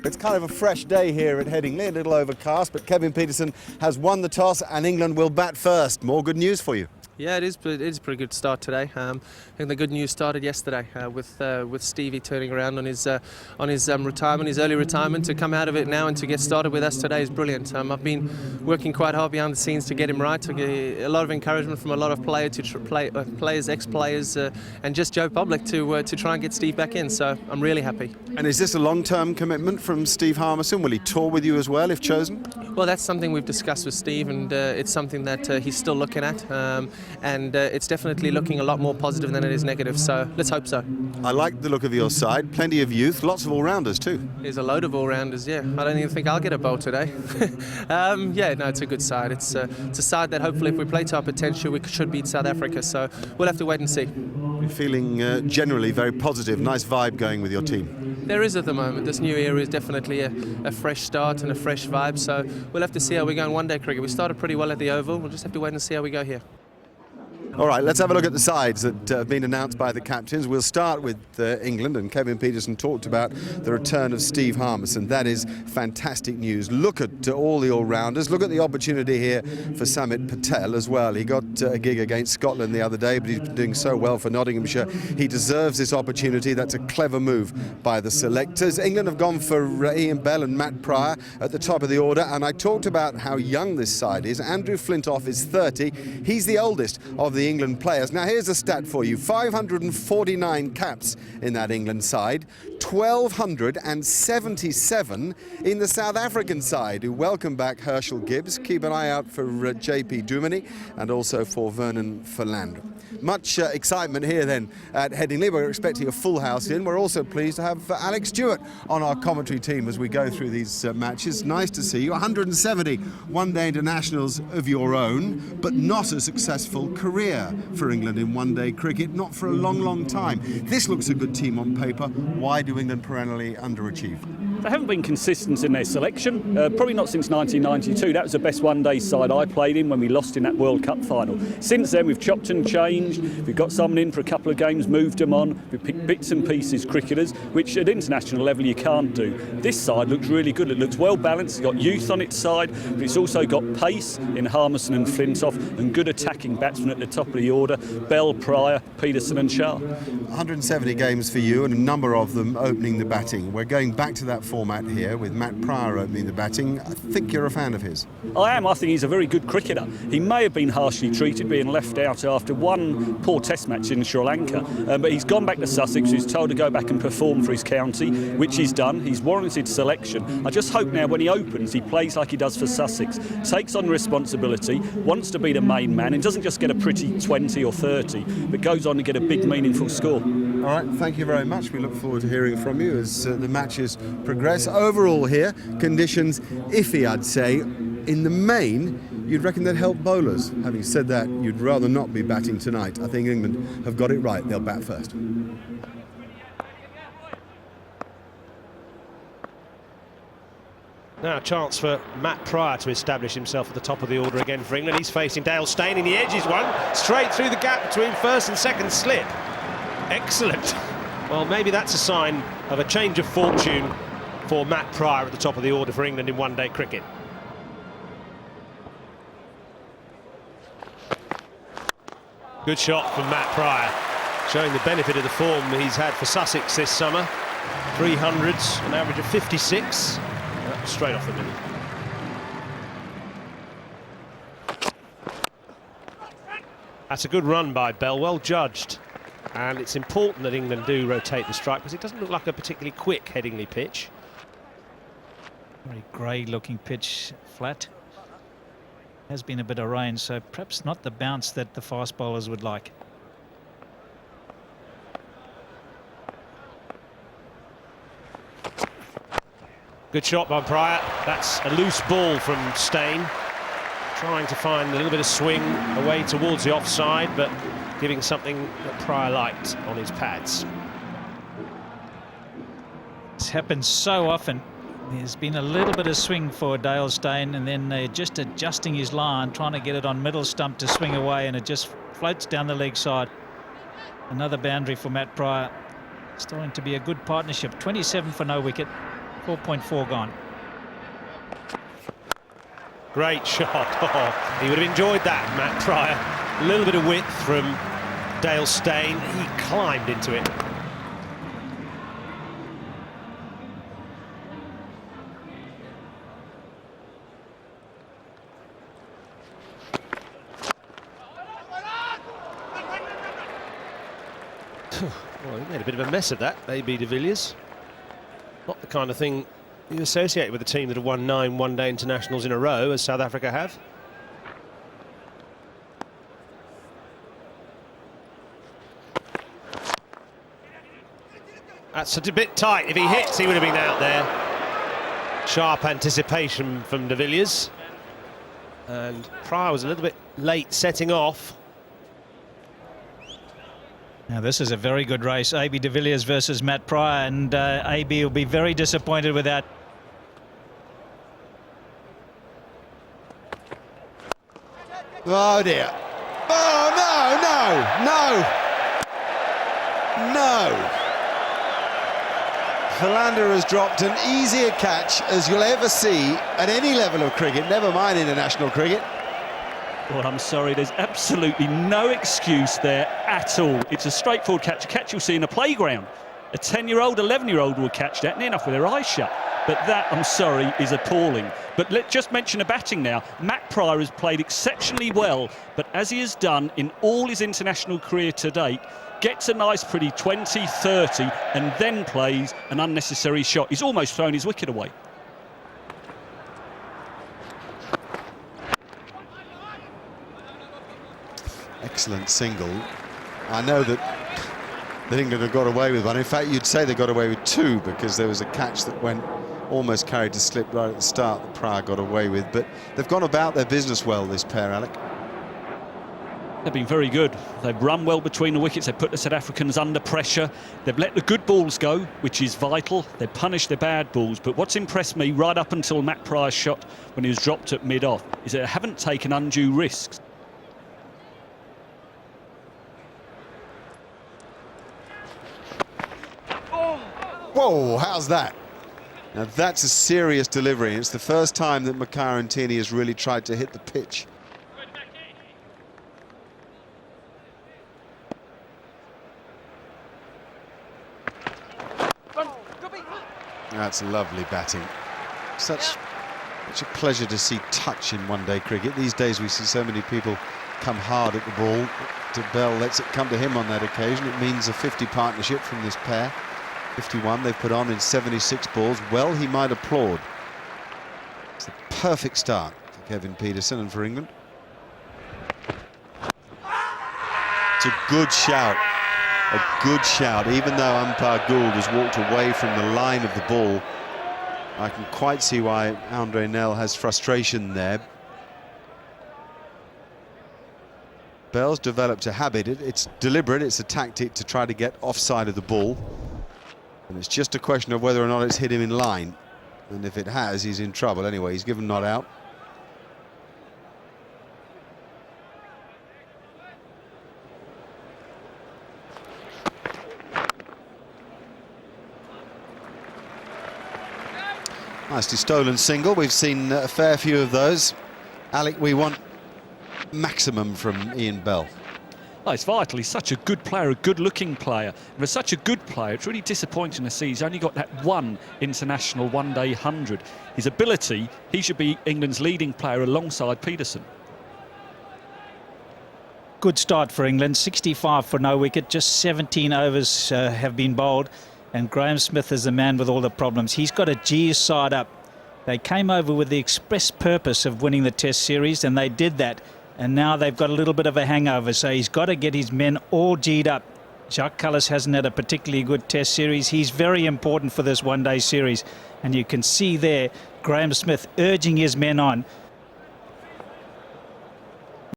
It's kind of a fresh day here at Headingley, a little overcast, but Kevin Peterson has won the toss and England will bat first. More good news for you. Yeah, it is a pretty good start today. I think the good news started yesterday with Stevie turning around on his retirement, his early retirement. To come out of it now and to get started with us today is brilliant. I've been working quite hard behind the scenes to get him right. To get a lot of encouragement from a lot of players, ex-players, and just Joe Public to try and get Steve back in. So I'm really happy. And is this a long-term commitment from Steve Harmison? Will he tour with you as well if chosen? Well, that's something we've discussed with Steve, and it's something that he's still looking at. And it's definitely looking a lot more positive than it is negative, so let's hope so. I like the look of your side, plenty of youth, lots of all-rounders too. There's a load of all-rounders, yeah. I don't even think I'll get a bowl today. Yeah, no, it's a good side. It's a side that hopefully if we play to our potential, we should beat South Africa, so we'll have to wait and see. You're feeling generally very positive, nice vibe going with your team. There is at the moment. This new era is definitely a fresh start and a fresh vibe, so we'll have to see how we go in one-day cricket. We started pretty well at the Oval, we'll just have to wait and see how we go here. All right, let's have a look at the sides that have been announced by the captains. We'll start with England, and Kevin Peterson talked about the return of Steve Harmison. That is fantastic news. Look at all the all-rounders. Look at the opportunity here for Samit Patel as well. He got a gig against Scotland the other day, but he's been doing so well for Nottinghamshire. He deserves this opportunity. That's a clever move by the selectors. England have gone for Ian Bell and Matt Pryor at the top of the order, and I talked about how young this side is. Andrew Flintoff is 30. He's the oldest of the England players. Now here's a stat for you. 549 caps in that England side, 1,277 in the South African side, who welcome back Herschel Gibbs. Keep an eye out for JP Duminy and also for Vernon Philander. Much excitement here then at Headingley. We're expecting a full house in. We're also pleased to have Alex Stewart on our commentary team as we go through these matches. Nice to see you. 170 one-day internationals of your own, but not a successful career for England in one-day cricket, not for a long, long time. This looks a good team on paper. Why do England perennially underachieve? They haven't been consistent in their selection, probably not since 1992. That was the best one-day side I played in when we lost in that World Cup final. Since then, we've chopped and changed. We've got someone in for a couple of games, moved them on. We've picked bits and pieces cricketers, which at international level you can't do. This side looks really good. It looks well balanced. It's got youth on its side, but it's also got pace in Harmison and Flintoff and good attacking batsmen at the top of the order. Bell, Pryor, Peterson and Shah. 170 games for you and a number of them opening the batting. We're going back to that format here with Matt Pryor opening the batting. I think you're a fan of his. I am. I think he's a very good cricketer. He may have been harshly treated, being left out after one poor test match in Sri Lanka, but he's gone back to Sussex. He's told to go back and perform for his county, which he's done. He's warranted selection. I just hope now when he opens, he plays like he does for Sussex, takes on responsibility, wants to be the main man, and doesn't just get a pretty 20 or 30, but goes on to get a big, meaningful score. All right, thank you very much. We look forward to hearing from you as the matches progress. Overall here, conditions iffy, I'd say. In the main, you'd reckon they'd help bowlers. Having said that, you'd rather not be batting tonight. I think England have got it right. They'll bat first. Now a chance for Matt Pryor to establish himself at the top of the order again for England. He's facing Dale Steyn in the edges, one straight through the gap between first and second slip. Excellent. Well, maybe that's a sign of a change of fortune for Matt Pryor at the top of the order for England in one-day cricket. Good shot from Matt Pryor, showing the benefit of the form he's had for Sussex this summer. 300s, an average of 56. Straight off the middle. That's a good run by Bell, well judged. And it's important that England do rotate the strike because it doesn't look like a particularly quick Headingley pitch. Very grey looking pitch, flat. Has been a bit of rain, so perhaps not the bounce that the fast bowlers would like. Good shot by Pryor. That's a loose ball from Steyn. Trying to find a little bit of swing away towards the offside, but giving something that Pryor liked on his pads. It's happened so often. There's been a little bit of swing for Dale Steyn, and then just adjusting his line, trying to get it on middle stump to swing away, and it just floats down the leg side. Another boundary for Matt Pryor. Starting to be a good partnership. 27 for no wicket, 4.4 gone. Great shot. Oh, he would have enjoyed that, Matt Pryor. A little bit of width from Dale Steyn. He climbed into it. Well, he made a bit of a mess of that, A.B. de Villiers. Not the kind of thing you associate with a team that have won 9 one-day internationals in a row, as South Africa have. That's a bit tight. If he hits, he would have been out there. Sharp anticipation from de Villiers. And Pryor was a little bit late setting off. Now this is a very good race, A.B. de Villiers versus Matt Pryor, and A.B. will be very disappointed with that. Oh dear. Oh no, no, no, no. Philander has dropped an easier catch as you'll ever see at any level of cricket, never mind international cricket. Well, I'm sorry, there's absolutely no excuse there at all. It's a straightforward catch, a catch you'll see in a playground. A 10-year-old, 11-year-old will catch that near enough with their eyes shut. But that, I'm sorry, is appalling. But let's just mention the batting now. Matt Pryor has played exceptionally well, but as he has done in all his international career to date, gets a nice pretty 20, 30, and then plays an unnecessary shot. He's almost thrown his wicket away. Excellent single. I know that England have got away with one. In fact, you'd say they got away with 2 because there was a catch that went almost carried to slip right at the start that Pryor got away with. But they've gone about their business well, this pair, Alec. They've been very good. They've run well between the wickets. They've put the South Africans under pressure. They've let the good balls go, which is vital. They've punished the bad balls. But what's impressed me right up until Matt Pryor's shot when he was dropped at mid-off is that they haven't taken undue risks. Whoa, how's that? Now that's a serious delivery. It's the first time that Makarantini has really tried to hit the pitch. That's lovely batting. Such a pleasure to see touch in one-day cricket. These days we see so many people come hard at the ball. De Bell lets it come to him on that occasion. It means a 50 partnership from this pair. 51 they've put on in 76 balls. Well, he might applaud. It's the perfect start for Kevin Pietersen and for England. It's a good shout. A good shout. Even though umpire Gould has walked away from the line of the ball, I can quite see why Andre Nel has frustration there. Bell's developed a habit. It's deliberate. It's a tactic to try to get offside of the ball. And it's just a question of whether or not it's hit him in line. And if it has, he's in trouble. Anyway, he's given not out. Nicely stolen single. We've seen a fair few of those. Alec, we want maximum from Ian Bell. Oh, it's vital. He's such a good player, a good-looking player. And for such a good player, it's really disappointing to see he's only got that one international one-day 100. His ability, he should be England's leading player alongside Pietersen. Good start for England, 65 for no wicket, just 17 overs have been bowled, and Graham Smith is the man with all the problems. He's got a G side up. They came over with the express purpose of winning the Test series, and they did that. And now they've got a little bit of a hangover, so he's got to get his men all G'd up. Jacques Kallis hasn't had a particularly good Test series. He's very important for this one-day series. And you can see there Graham Smith urging his men on.